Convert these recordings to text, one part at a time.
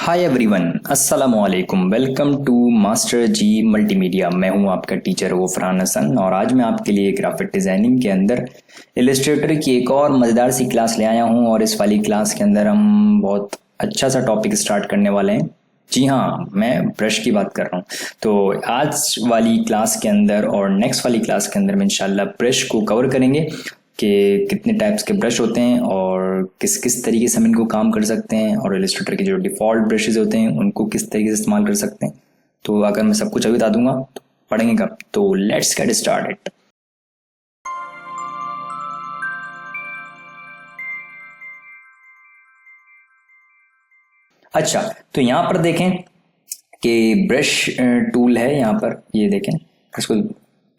हाय everyone, अस्सलामु अलैकुम। Welcome to master ji multimedia. मैं हूं आपका टीचर गफरान हसन और आज मैं आपके लिए ग्राफिक डिज़ाइनिंग के अंदर इलस्ट्रेटर की एक और मज़ेदार सी क्लास ले आया हूं। और इस वाली क्लास के अंदर हम बहुत अच्छा सा टॉपिक स्टार्ट करने वाले हैं। जी हाँ, मैं ब्रश की बात कर रहा हूँ। तो आज वाली क्लास के अंदर और नेक्स्ट वाली क्लास के अंदर में इंशाल्लाह ब्रश को कवर करेंगे कि कितने टाइप्स के ब्रश होते हैं और किस किस तरीके से हम इनको काम कर सकते हैं, और इलस्ट्रेटर के जो डिफ़ॉल्ट ब्रशेज होते हैं उनको किस तरीके से इस्तेमाल कर सकते हैं। तो अगर मैं सब कुछ अभी बता दूंगा तो पढ़ेंगे कब। तो लेट्स गेट स्टार्टेड। अच्छा, तो यहाँ पर देखें कि ब्रश टूल है। यहाँ पर ये देखें, इसको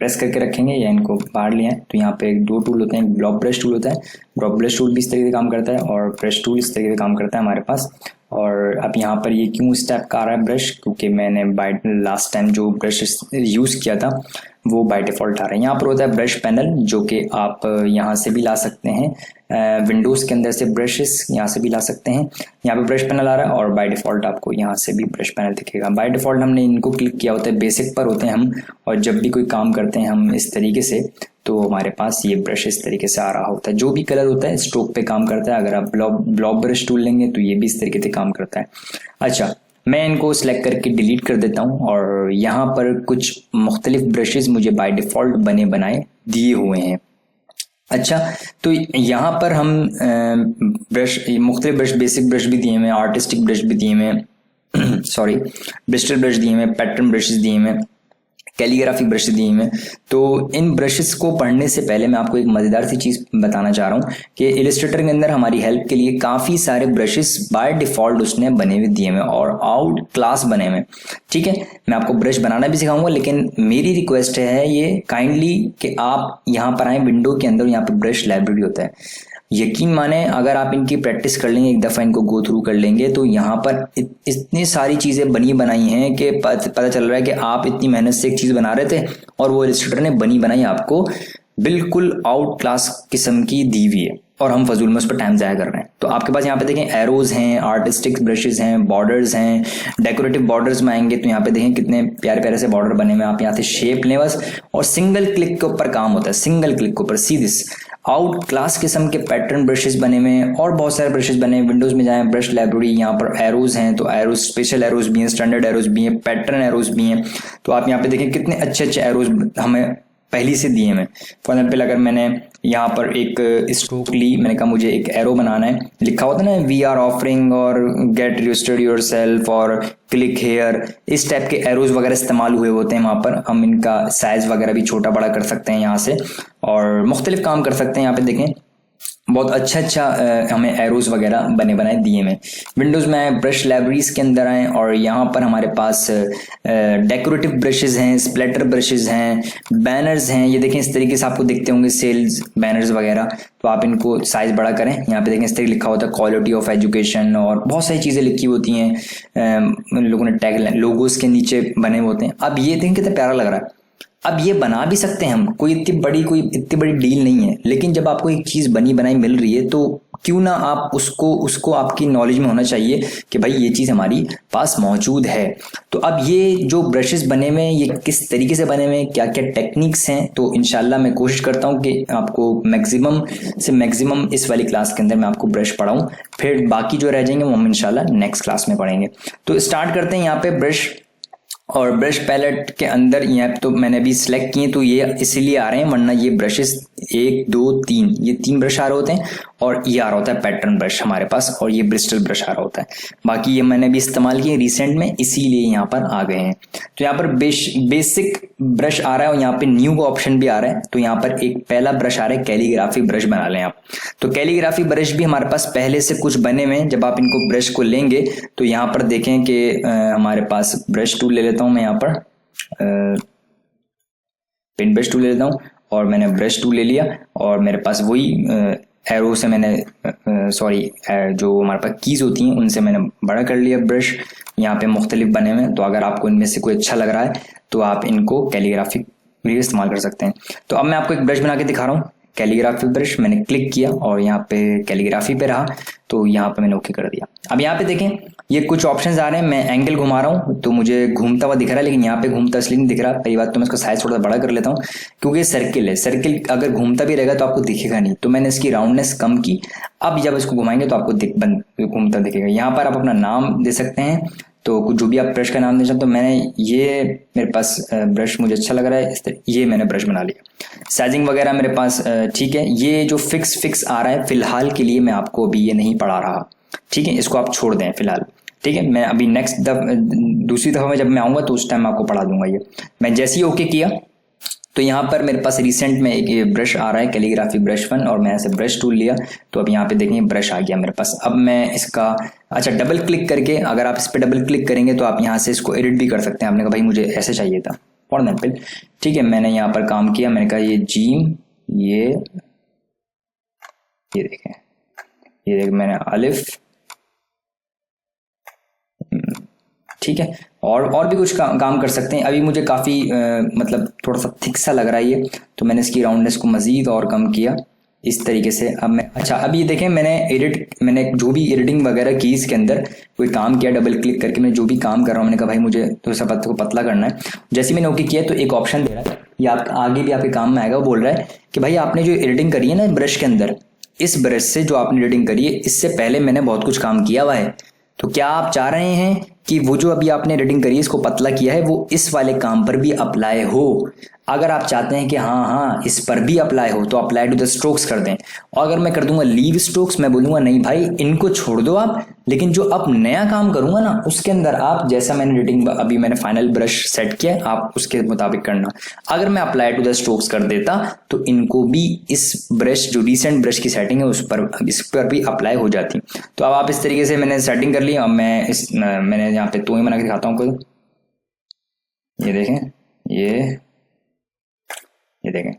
प्रेस करके रखेंगे या इनको बाहर लिया है तो यहाँ पे दो टूल होते हैं। एक ब्लॉक ब्रश टूल होता है, ब्लॉक ब्रश टूल भी इस तरीके से काम करता है और ब्रश टूल इस तरीके से काम करता है हमारे पास। और अब यहाँ पर ये क्यों इस टाइप का आ रहा है ब्रश, क्योंकि मैंने लास्ट टाइम जो ब्रश यूज़ किया था वो बाय डिफ़ॉल्ट आ रहा है। यहाँ पर होता है ब्रश पैनल, जो कि आप यहाँ से भी ला सकते हैं। विंडोज़ के अंदर से ब्रशेस यहाँ से भी ला सकते हैं। यहाँ पे ब्रश पैनल आ रहा है और बाय डिफ़ॉल्ट आपको यहाँ से भी ब्रश पैनल दिखेगा। बाय डिफ़ॉल्ट हमने इनको क्लिक किया होता है, बेसिक पर होते हैं हम, और जब भी कोई काम करते हैं हम इस तरीके से तो हमारे पास ये ब्रश इस तरीके से आ रहा होता है। जो भी कलर होता है स्ट्रोक पे काम करता है। अगर आप ब्लॉक ब्रश टूल लेंगे तो ये भी इस तरीके से काम करता है। अच्छा, मैं इनको सिलेक्ट करके डिलीट कर देता हूँ और यहाँ पर कुछ मुख्तलिफ ब्रशेस मुझे बाय डिफ़ॉल्ट बने बनाए दिए हुए हैं। अच्छा, तो यहाँ पर हम ब्रश मुख्तलिफ ब्रश, बेसिक ब्रश भी दिए हुए हैं, आर्टिस्टिक ब्रश भी दिए हुए हैं सॉरी ब्रिस्टल ब्रश दिए हुए हैं, पैटर्न ब्रशेस दिए हुए हैं, कैलीग्राफी ब्रश दिए हुए हैं। तो इन ब्रशेस को पढ़ने से पहले मैं आपको एक मज़ेदार सी चीज़ बताना चाह रहा हूँ कि इलस्ट्रेटर के अंदर हमारी हेल्प के लिए काफ़ी सारे ब्रशेस बाय डिफ़ॉल्ट उसने बने हुए दिए हुए और आउट क्लास बने हुए। ठीक है, मैं आपको ब्रश बनाना भी सिखाऊंगा, लेकिन मेरी रिक्वेस्ट है ये काइंडली कि आप यहाँ पर आएँ विंडो के अंदर, यहाँ पर ब्रश लाइब्रेरी होता है। यकीन माने अगर आप इनकी प्रैक्टिस कर लेंगे, एक दफ़ा इनको गो थ्रू कर लेंगे तो यहाँ पर इतनी सारी चीज़ें बनी बनाई हैं कि पता चल रहा है कि आप इतनी मेहनत से एक चीज़ बना रहे थे और वो इलस्ट्रेटर ने बनी बनाई आपको बिल्कुल आउट क्लास किस्म की दी हुई है और हम फजूल में उस पर टाइम ज़ाया कर रहे हैं। तो आपके पास यहाँ पे देखें एरोज हैं, आर्टिस्टिक ब्रशेस हैं, बॉर्डर्स हैं, डेकोरेटिव बॉर्डर्स में आएंगे तो यहाँ पे देखें कितने प्यारे प्यारे से बॉर्डर बने हुए हैं। आप यहाँ से शेप लें बस, और सिंगल क्लिक के ऊपर काम होता है, सिंगल क्लिक के ऊपर सीधे आउट क्लास किस्म के पैटर्न ब्रशेस बने हुए हैं और बहुत सारे ब्रशेस बने हैं। विंडोज में जाएं, ब्रश लाइब्रेरी, यहाँ पर एरोज हैं तो एरोज, स्पेशल एरोज भी हैं, स्टैंडर्ड एरोज भी हैं, पैटर्न एरोज भी हैं। तो आप यहाँ पे देखें कितने अच्छे अच्छे एरोज हमें पहली से दिए हैं। फॉर एग्जाम्पल अगर मैंने यहाँ पर एक स्ट्रोक ली, मैंने कहा मुझे एक एरो बनाना है, लिखा होता है ना वी आर ऑफरिंग और गेट रजिस्टर्ड योर सेल्फ और क्लिक हेयर, इस टाइप के एरोज वगैरह इस्तेमाल हुए होते हैं। वहाँ पर हम इनका साइज वगैरह भी छोटा बड़ा कर सकते हैं यहाँ से और मुख्तलिफ काम कर सकते हैं। यहाँ पे देखें बहुत अच्छा हमें एरोज वगैरह बने बनाए दिए हैं। विंडोज में आए, ब्रश लाइब्रेरीज के अंदर आए और यहाँ पर हमारे पास डेकोरेटिव ब्रशेज हैं, स्प्लेटर ब्रशेज हैं, बैनर्स हैं। ये देखें इस तरीके से आपको दिखते होंगे सेल्स बैनर्स वगैरह। तो आप इनको साइज बड़ा करें। यहाँ पे देखें इस तरीके लिखा होता है क्वालिटी ऑफ एजुकेशन और बहुत सारी चीज़ें लिखी होती हैं। लोगों ने टैग लोगोस के नीचे बने होते हैं। अब ये देखें कितना प्यारा लग रहा है। अब ये बना भी सकते हैं हम, कोई इतनी बड़ी डील नहीं है, लेकिन जब आपको एक चीज़ बनी बनाई मिल रही है तो क्यों ना आप उसको आपकी नॉलेज में होना चाहिए कि भाई ये चीज़ हमारी पास मौजूद है। तो अब ये जो ब्रशेस बने हुए हैं ये किस तरीके से बने हुए हैं, क्या क्या टेक्निक्स हैं, तो इंशाल्लाह मैं कोशिश करता हूँ कि आपको मैक्सिमम से मैक्सिमम इस वाली क्लास के अंदर मैं आपको ब्रश पढ़ाऊँ। फिर बाकी जो रह जाएंगे वो हम इंशाल्लाह नेक्स्ट क्लास में पढ़ेंगे। तो स्टार्ट करते हैं। यहाँ पे ब्रश और ब्रश पैलेट के अंदर यहाँ तो मैंने अभी सिलेक्ट किए तो ये इसीलिए आ रहे हैं, वरना ये ब्रशेस 1 2 3 ये 3 ब्रश आ रहे होते हैं और ये आ रहा होता है पैटर्न ब्रश हमारे पास, और ये ब्रिस्टल ब्रश आ रहा होता है। बाकी ये मैंने भी इस्तेमाल किए रिसेंट में, इसीलिए यहाँ पर आ गए हैं। तो यहाँ पर बेसिक ब्रश आ रहा है और यहाँ पे न्यू का ऑप्शन भी आ रहा है। तो यहाँ पर एक पहला ब्रश आ रहा है, कैलीग्राफी ब्रश बना लें आप। तो कैलीग्राफी ब्रश भी हमारे पास पहले से कुछ बने हुए हैं। जब आप इनको ब्रश को लेंगे तो यहाँ पर देखें कि हमारे पास ब्रश टूल ले लेता हूँ मैं, यहाँ पर पेन ब्रश टूल ले लेता हूँ और मैंने ब्रश टूल ले लिया और मेरे पास वही एरो से मैंने जो हमारे पास कीज होती हैं उनसे मैंने बड़ा कर लिया ब्रश। यहाँ पे मुख्तलिफ बने हुए हैं, तो अगर आपको इनमें से कोई अच्छा लग रहा है तो आप इनको कैलीग्राफी भी इस्तेमाल कर सकते हैं। तो अब मैं आपको एक ब्रश बना के दिखा रहा हूँ कैलीग्राफी ब्रश, मैंने क्लिक किया और यहाँ पे कैलीग्राफी पे रहा, तो यहाँ पे मैंने ओके कर दिया। अब यहाँ पे देखें ये कुछ ऑप्शंस आ रहे हैं, मैं एंगल घुमा रहा हूँ तो मुझे घूमता हुआ दिख रहा है, लेकिन यहाँ पे घूमता इसलिए नहीं दिख रहा। पहली बात तो मैं इसका साइज थोड़ा बड़ा कर लेता हूँ, क्योंकि सर्किल है, सर्किल अगर घूमता भी रहेगा तो आपको दिखेगा नहीं, तो मैंने इसकी राउंडनेस कम की। अब जब इसको घुमाएंगे तो आपको घूमता दिखेगा। यहाँ पर आप अपना नाम दे सकते हैं, तो कुछ जो भी आप ब्रश का नाम दे सकते हो। तो मैंने ये मेरे पास ब्रश मुझे अच्छा लग रहा है, इस तरह ये मैंने ब्रश बना लिया। साइजिंग वगैरह मेरे पास ठीक है। ये जो फिक्स आ रहा है फिलहाल के लिए मैं आपको अभी ये नहीं पढ़ा रहा, ठीक है, इसको आप छोड़ दें फिलहाल, ठीक है। मैं अभी दूसरी दफा में जब मैं आऊंगा तो उस टाइम मैं आपको पढ़ा दूंगा। ये मैं जैसे ही ओके किया तो यहाँ पर मेरे पास रिसेंट में एक ब्रश आ रहा है कैलीग्राफी ब्रश 1, और मैं ऐसे ब्रश टूल लिया तो अब यहाँ पे देखिए ब्रश आ गया मेरे पास। अब मैं इसका अच्छा डबल क्लिक करके, अगर आप इस पर डबल क्लिक करेंगे तो आप यहाँ से इसको एडिट भी कर सकते हैं। आपने कहा भाई मुझे ऐसे चाहिए था फॉर एग्जाम्पल, ठीक है। मैंने यहाँ पर काम किया, मैंने कहा ये जीम, ये देखें मैंने अलिफ, ठीक है। और भी कुछ काम कर सकते हैं। अभी मुझे काफ़ी मतलब थोड़ा सा थिक सा लग रहा है ये, तो मैंने इसकी राउंडनेस को मज़ीद और कम किया इस तरीके से। अब मैं अच्छा अभी देखें मैंने जो भी एडिटिंग वगैरह की इसके अंदर कोई काम किया, डबल क्लिक करके मैं जो भी काम कर रहा हूँ, मैंने कहा भाई मुझे थोड़ा सा को पतला करना है। जैसे मैंने ओके किया तो एक ऑप्शन दे रहा है, ये आप आगे भी आपके काम में आएगा। वो बोल रहा है कि भाई आपने जो एडिटिंग करी है ना ब्रश के अंदर, इस ब्रश से जो आपने एडिटिंग करी है इससे पहले मैंने बहुत कुछ काम किया हुआ है, तो क्या आप चाह रहे हैं कि वो जो अभी आपने एडिटिंग करी है इसको पतला किया है वो इस वाले काम पर भी अप्लाई हो? अगर आप चाहते हैं कि हाँ इस पर भी अप्लाई हो तो अप्लाई टू द स्ट्रोक्स कर दें। और अगर मैं कर दूंगा लीव स्ट्रोक्स, मैं बोलूंगा नहीं भाई इनको छोड़ दो आप, लेकिन जो अब नया काम करूंगा ना उसके अंदर आप जैसा मैंने एडिटिंग अभी मैंने फाइनल ब्रश सेट किया आप उसके मुताबिक करना। अगर मैं अप्लाई टू द स्ट्रोक्स कर देता तो इनको भी इस ब्रश जो रिसेंट ब्रश की सेटिंग है इस पर भी अप्लाई हो जाती। तो अब आप इस तरीके से मैंने सेटिंग कर ली। अब मैंने यहाँ पे तो ही बना के दिखाता हूँ, ये देखें ये देखें,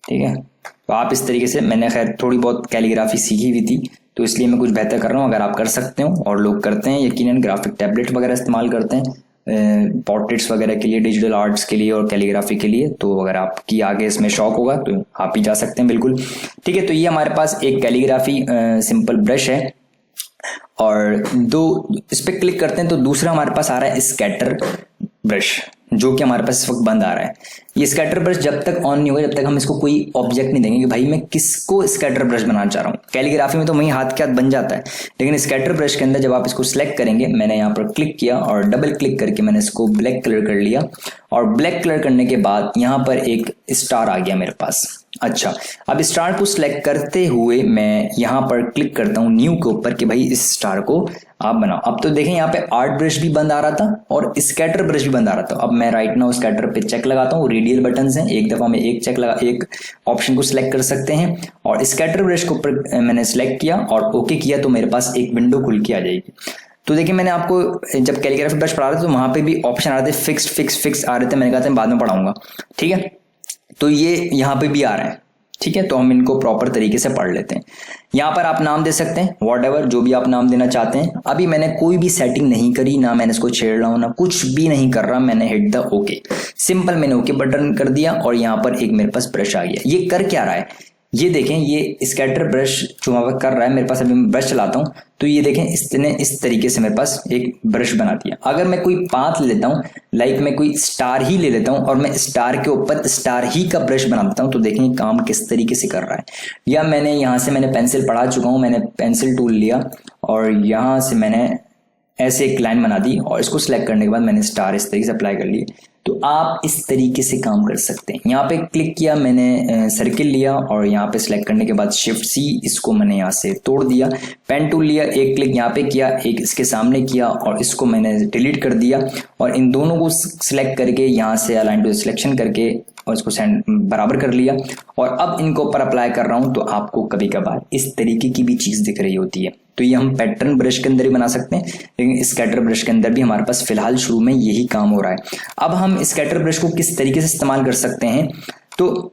ठीक है। तो आप इस तरीके से, मैंने खैर थोड़ी बहुत कैलीग्राफी सीखी हुई थी तो इसलिए मैं कुछ बेहतर कर रहा हूँ। अगर आप कर सकते हो, और लोग करते हैं यकीनन, ग्राफिक टैबलेट वगैरह इस्तेमाल करते हैं पोर्ट्रेट्स वगैरह के लिए, डिजिटल आर्ट्स के लिए और कैलीग्राफी के लिए, तो अगर आपकी आगे इसमें शौक होगा तो आप ही जा सकते हैं बिल्कुल, ठीक है। तो ये हमारे पास एक कैलीग्राफी सिंपल ब्रश है, और दो इस पर क्लिक करते हैं तो दूसरा हमारे पास आ रहा है स्कैटर ब्रश, जो कि हमारे पास इस वक्त बंद आ रहा है। ये स्कैटर ब्रश जब तक ऑन नहीं होगा जब तक हम इसको कोई ऑब्जेक्ट नहीं देंगे कि भाई मैं किसको स्कैटर ब्रश बनाना चाह रहा हूँ। कैलीग्राफी में तो वही हाथ के हाथ बन जाता है, लेकिन स्कैटर ब्रश के अंदर जब आप इसको सिलेक्ट करेंगे, मैंने यहाँ पर क्लिक किया और डबल क्लिक करके मैंने इसको ब्लैक कलर कर लिया, और ब्लैक कलर करने के बाद यहाँ पर एक स्टार आ गया मेरे पास। अच्छा, अब स्टार को सिलेक्ट करते हुए मैं यहाँ पर क्लिक करता हूँ न्यू के ऊपर कि भाई इस स्टार को आप बनाओ। अब तो देखें यहाँ पे आर्ट ब्रश भी बंद आ रहा था और स्कैटर ब्रश भी बंद आ रहा था। अब मैं राइट नाउ स्कैटर पे चेक लगाता हूँ, रेडियल बटन हैं, एक दफा में एक ऑप्शन को सिलेक्ट कर सकते हैं, और स्कैटर ब्रश के ऊपर मैंने सिलेक्ट किया और ओके किया तो मेरे पास एक विंडो खुल के आ जाएगी। तो देखिए मैंने आपको जब कैलीग्राफी ब्रश पढ़ा रहे थे तो वहां पे भी ऑप्शन आ रहे थे, फिक्स आ रहे थे, मैंने कहा था बाद में पढ़ाऊंगा, ठीक है। तो ये यहाँ पे भी आ रहा है, ठीक है। तो हम इनको प्रॉपर तरीके से पढ़ लेते हैं। यहाँ पर आप नाम दे सकते हैं व्हाटएवर, जो भी आप नाम देना चाहते हैं। अभी मैंने कोई भी सेटिंग नहीं करी, ना मैंने इसको छेड़ रहा हूं, ना कुछ भी नहीं कर रहा, मैंने हिट द ओके, सिंपल मैंने ओके बटन कर दिया और यहाँ पर एक मेरे पास ब्रश आ गया। ये कर क्या रहा है ये देखें, ये स्कैटर ब्रश जो वहां कर रहा है मेरे पास, अभी मैं ब्रश चलाता हूं तो ये देखें इसने इस तरीके से मेरे पास एक ब्रश बना दिया। अगर मैं कोई पाथ ले लेता हूं, लाइक मैं कोई स्टार ही ले लेता हूं और मैं स्टार के ऊपर स्टार ही का ब्रश बना देता हूं, तो देखें काम किस तरीके से कर रहा है। या मैंने यहां से मैंने पेंसिल पढ़ा चुका हूं, मैंने पेंसिल टूल लिया और यहां से मैंने ऐसे एक लाइन बना दी और इसको सिलेक्ट करने के बाद मैंने स्टार इस तरीके से अप्लाई कर लिए। तो आप इस तरीके से काम कर सकते हैं। यहाँ पे क्लिक किया मैंने, सर्किल लिया और यहाँ पे सिलेक्ट करने के बाद शिफ्ट सी, इसको मैंने यहाँ से तोड़ दिया, पेन टूल लिया, एक क्लिक यहाँ पे किया, एक इसके सामने किया और इसको मैंने डिलीट कर दिया, और इन दोनों को सिलेक्ट करके यहाँ से अलाइन टू सिलेक्शन करके और इसको बराबर कर लिया, और अब इनको ऊपर अप्लाई कर रहा हूं तो आपको कभी कभार इस तरीके की भी चीज दिख रही होती है। तो ये हम पैटर्न ब्रश के अंदर ही बना सकते हैं, लेकिन स्कैटर ब्रश के अंदर भी हमारे पास फिलहाल शुरू में यही काम हो रहा है। अब हम स्कैटर ब्रश को किस तरीके से इस्तेमाल कर सकते हैं, तो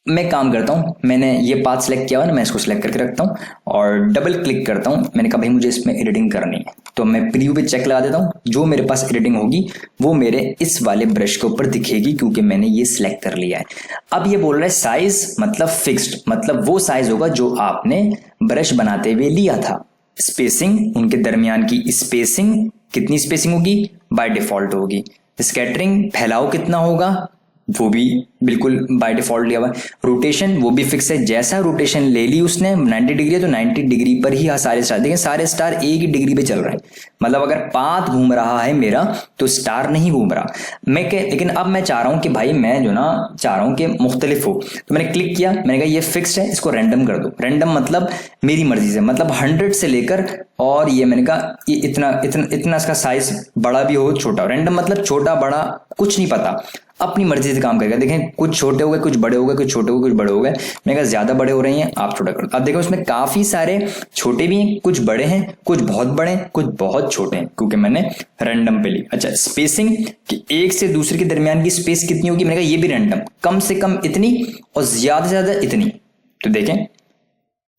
मैं काम करता हूँ, मैंने ये पाथ सेलेक्ट किया हुआ ना, मैं इसको सेलेक्ट करके रखता हूँ और डबल क्लिक करता हूँ। मैंने कहा भाई मुझे इसमें एडिटिंग करनी है, तो मैं प्रीव्यू पे चेक लगा देता हूँ। जो मेरे पास एडिटिंग होगी वो मेरे इस वाले ब्रश के ऊपर दिखेगी, क्योंकि मैंने ये सिलेक्ट कर लिया है। अब ये बोल रहा है साइज मतलब फिक्स्ड, मतलब वो साइज होगा जो आपने ब्रश बनाते हुए लिया था। स्पेसिंग, उनके दरमियान की स्पेसिंग, कितनी स्पेसिंग होगी, बाय डिफॉल्ट होगी। स्कैटरिंग, फैलाव कितना होगा, वो भी बिल्कुल बाय डिफॉल्ट लिया हुआ है। रोटेशन वो भी फिक्स है, जैसा रोटेशन ले ली उसने 90 डिग्री है तो 90 डिग्री पर ही सारे स्टार, देखिए सारे स्टार एक ही डिग्री पे चल रहे हैं। मतलब अगर पाथ घूम रहा है मेरा तो स्टार नहीं घूम रहा। लेकिन अब मैं चाह रहा हूं कि भाई मैं जो ना चाह रहा हूं कि मुख्तलिफ हो, तो मैंने क्लिक किया, मैंने कहा ये फिक्स्ड है, इसको रैंडम कर दो। रैंडम मतलब मेरी मर्जी से, मतलब 100 से लेकर, और ये मैंने कहा ये इतना इतना इतना इसका साइज बड़ा भी हो छोटा। रैंडम मतलब छोटा बड़ा कुछ नहीं पता, अपनी मर्जी से काम करेगा। देखें कुछ छोटे हो गए, कुछ बड़े हो गए, कुछ छोटे हो गए, कुछ बड़े हो गए। मैंने कहा ज्यादा बड़े हो रहे हैं, आप छोटा करो। अब देखो इसमें काफी सारे छोटे भी हैं, कुछ बड़े हैं, कुछ बहुत बड़े हैं, कुछ बहुत छोटे हैं, क्योंकि मैंने रैंडम पे ली। अच्छा, स्पेसिंग कि एक से दूसरे के दरमियान की स्पेस कितनी होगी, मैंने कहा ये भी रैंडम, कम से कम इतनी और ज्यादा से ज्यादा इतनी। तो देखें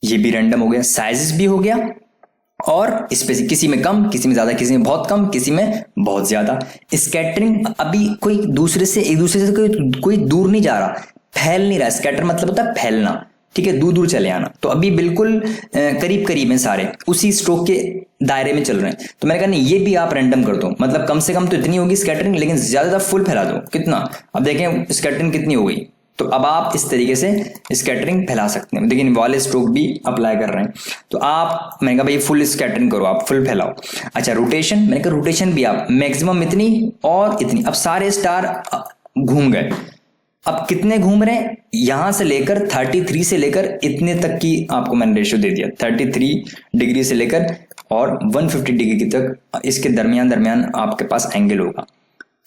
ये भी रैंडम हो गया, साइजेस भी हो गया, और स्पेसिंग किसी में कम, किसी में ज्यादा, किसी में बहुत कम, किसी में बहुत ज्यादा। स्कैटरिंग अभी कोई दूसरे से एक दूसरे से कोई दूर नहीं जा रहा, फैल नहीं रहा। स्कैटर मतलब होता है फैलना, ठीक है, दूर दूर चले आना। तो अभी बिल्कुल करीब करीब में सारे उसी स्ट्रोक के दायरे में चल रहे हैं। तो मैंने कहा नहीं ये भी आप रैंडम कर दो, मतलब कम से कम तो इतनी होगी स्कैटरिंग, लेकिन ज्यादा फुल फैला दो। कितना, अब देखें स्कैटरिंग कितनी हो गई। तो अब आप इस तरीके से स्कैटरिंग फैला सकते हैं, लेकिन वाले स्ट्रोक भी अप्लाई कर रहे हैं। तो आप, मैंने कहा भाई फुल स्कैटरिंग करो, आप फुल फैलाओ। अच्छा, रोटेशन, मैंने कहा रोटेशन भी आप मैक्सिमम इतनी और इतनी। अब सारे स्टार घूम गए, अब कितने घूम रहे हैं, यहां से लेकर 33 से लेकर इतने तक की आपको मैंने रेशियो दे दिया, 33 डिग्री से लेकर और 150 डिग्री तक इसके दरमियान आपके पास एंगल होगा।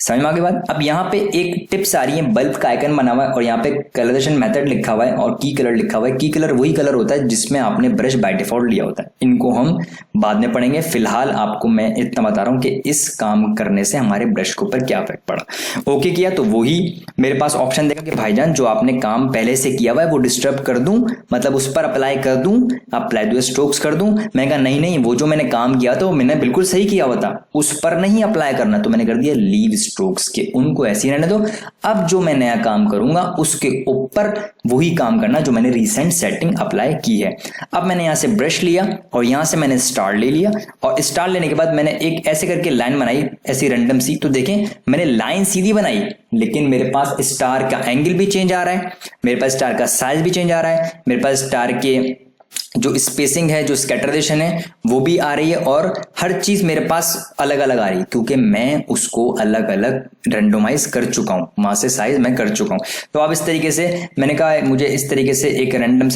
समझ में आ गई बात। अब यहाँ पे एक टिप्स आ रही है, बल्ब का आइकन बना हुआ है और यहाँ पे कलरेशन मेथड लिखा हुआ है और की कलर लिखा हुआ है। की कलर वही कलर होता है जिसमें आपने ब्रश बाय डिफॉल्ट लिया होता है। इनको हम बाद में पढ़ेंगे, फिलहाल आपको मैं इतना बता रहा हूँ कि इस काम करने से हमारे ब्रश के ऊपर क्या इफेक्ट पड़ा। ओके किया तो वही मेरे पास ऑप्शन देगा कि भाईजान जो आपने काम पहले से किया हुआ है वो डिस्टर्ब कर दूं, मतलब उस पर अप्लाई कर दूं, अप्लाई टू स्ट्रोक्स कर दूं। मैंने कहा नहीं, वो जो मैंने काम किया था मैंने बिल्कुल सही किया हुआ था, उस पर नहीं अप्लाई करना। तो मैंने कर दिया लीव स्ट्रोक्स के, उनको ऐसे ही रहने दो। अब जो मैं नया काम करूंगा उसके ऊपर वही काम करना जो मैंने रिसेंट सेटिंग अप्लाई की है। अब मैंने यहां से ब्रश लिया और यहां से मैंने स्टार ले लिया, और स्टार लेने के बाद मैंने एक ऐसे करके लाइन बनाई, ऐसी रैंडम सी। तो देखें मैंने लाइन सीधी बनाई, लेकिन मेरे पास स्टार का एंगल भी चेंज आ रहा है, मेरे पास स्टार का साइज भी चेंज आ रहा है, मेरे पास स्टार के जो स्पेसिंग है, जो स्कैटराइजेशन है वो भी आ रही है, और हर चीज मेरे पास अलग अलग आ रही है, क्योंकि मैं उसको अलग अलग रैंडमाइज कर चुका हूं, वहां से साइज मैं कर चुका हूं। तो अब इस तरीके से मैंने कहा मुझे इस तरीके से एक रैंडम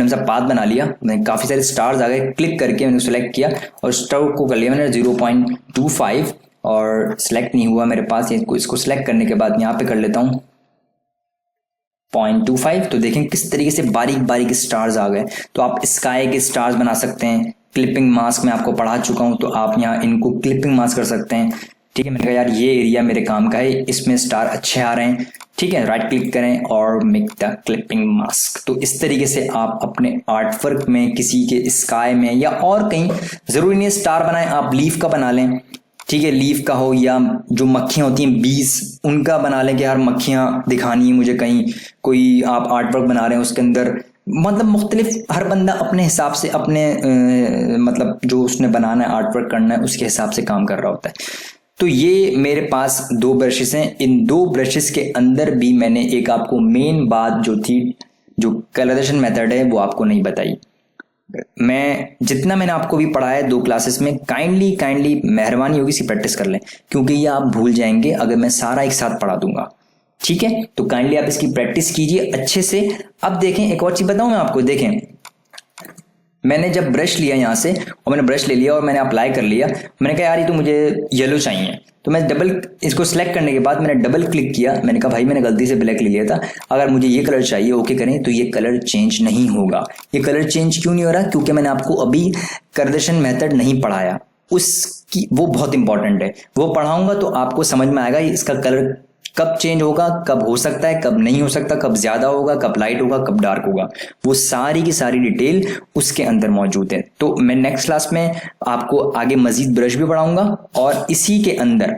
सा पाथ बना लिया। मैंने काफी सारे स्टार्स आ गए, क्लिक करके मैंने सेलेक्ट किया और स्टार को कर लिया मैंने 0.25, और सिलेक्ट नहीं हुआ मेरे पास। इसको सिलेक्ट करने के बाद यहाँ पे कर लेता हूँ 0.25। तो देखें किस तरीके से बारीक बारीक स्टार्स आ गए। तो आप स्काई के स्टार्स बना सकते हैं। क्लिपिंग मास्क में आपको पढ़ा चुका हूं, तो आप यहाँ इनको क्लिपिंग मास्क कर सकते हैं। ठीक है, मैंने कहा यार ये एरिया मेरे काम का है, इसमें स्टार अच्छे आ रहे हैं। ठीक है, राइट क्लिक करें और मेक द क्लिपिंग मास्क। तो इस तरीके से आप अपने आर्ट वर्क में, किसी के स्काई में या और कहीं, जरूरी नहीं स्टार बनाएं, आप लीफ का बना लें। ठीक है, लीफ का हो, या जो मक्खियां होती हैं बीज, उनका बना लें कि यार मक्खियां दिखानी है मुझे कहीं, कोई आप आर्ट वर्क बना रहे हैं उसके अंदर, मतलब मुख्तलिफ हर बंदा अपने हिसाब से अपने मतलब जो उसने बनाना है, आर्ट वर्क करना है, उसके हिसाब से काम कर रहा होता है। तो ये मेरे पास 2 ब्रशेस हैं। इन 2 ब्रशेस के अंदर भी मैंने एक आपको मेन बात जो थी, जो कलरेशन मेथड है, वो आपको नहीं बताई। मैं जितना मैंने आपको भी पढ़ाया 2 क्लासेस में, काइंडली मेहरबानी होगी इसकी प्रैक्टिस कर लें, क्योंकि ये आप भूल जाएंगे अगर मैं सारा एक साथ पढ़ा दूंगा। ठीक है, तो काइंडली आप इसकी प्रैक्टिस कीजिए अच्छे से। अब देखें एक और चीज बताऊं मैं आपको, देखें मैंने जब ब्रश लिया यहाँ से, और मैंने ब्रश ले लिया और मैंने अप्लाई कर लिया, मैंने कहा यार ये तो मुझे येलो चाहिए, तो मैं इसको सिलेक्ट करने के बाद मैंने डबल क्लिक किया। मैंने कहा भाई मैंने गलती से ब्लैक ले लिया था, अगर मुझे ये कलर चाहिए ओके करें, तो ये कलर चेंज नहीं होगा। ये कलर चेंज क्यों नहीं हो रहा? क्योंकि मैंने आपको अभी कलरेशन मेथड नहीं पढ़ाया, उसकी वो बहुत इंपॉर्टेंट है, वो पढ़ाऊंगा तो आपको समझ में आएगा इसका कलर कब चेंज होगा, कब हो सकता है, कब नहीं हो सकता, कब ज्यादा होगा, कब लाइट होगा, कब डार्क होगा, वो सारी की सारी डिटेल उसके अंदर मौजूद है। तो मैं नेक्स्ट क्लास में आपको आगे मजीद ब्रश भी पढ़ाऊंगा और इसी के अंदर,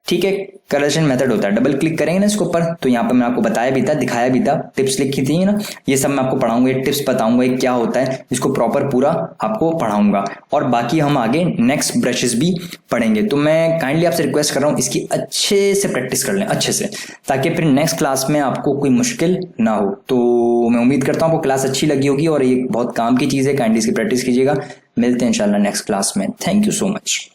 ठीक है, कलरेशन मेथड होता है, डबल क्लिक करेंगे ना इसके ऊपर तो यहाँ पे मैं आपको बताया भी था, दिखाया भी था, टिप्स लिखी थी ना, ये सब मैं आपको पढ़ाऊंगा, ये टिप्स बताऊंगा ये क्या होता है, इसको प्रॉपर पूरा आपको पढ़ाऊंगा। और बाकी हम आगे नेक्स्ट ब्रशेस भी पढ़ेंगे। तो मैं काइंडली आपसे रिक्वेस्ट कर रहा हूँ इसकी अच्छे से प्रैक्टिस कर लें, अच्छे से, ताकि फिर नेक्स्ट क्लास में आपको कोई मुश्किल ना हो। तो मैं उम्मीद करता हूँ आपको क्लास अच्छी लगी होगी और ये बहुत काम की चीज़ है, काइंडली इसकी प्रैक्टिस कीजिएगा। मिलते हैं इंशाल्लाह नेक्स्ट क्लास में। Thank you so much.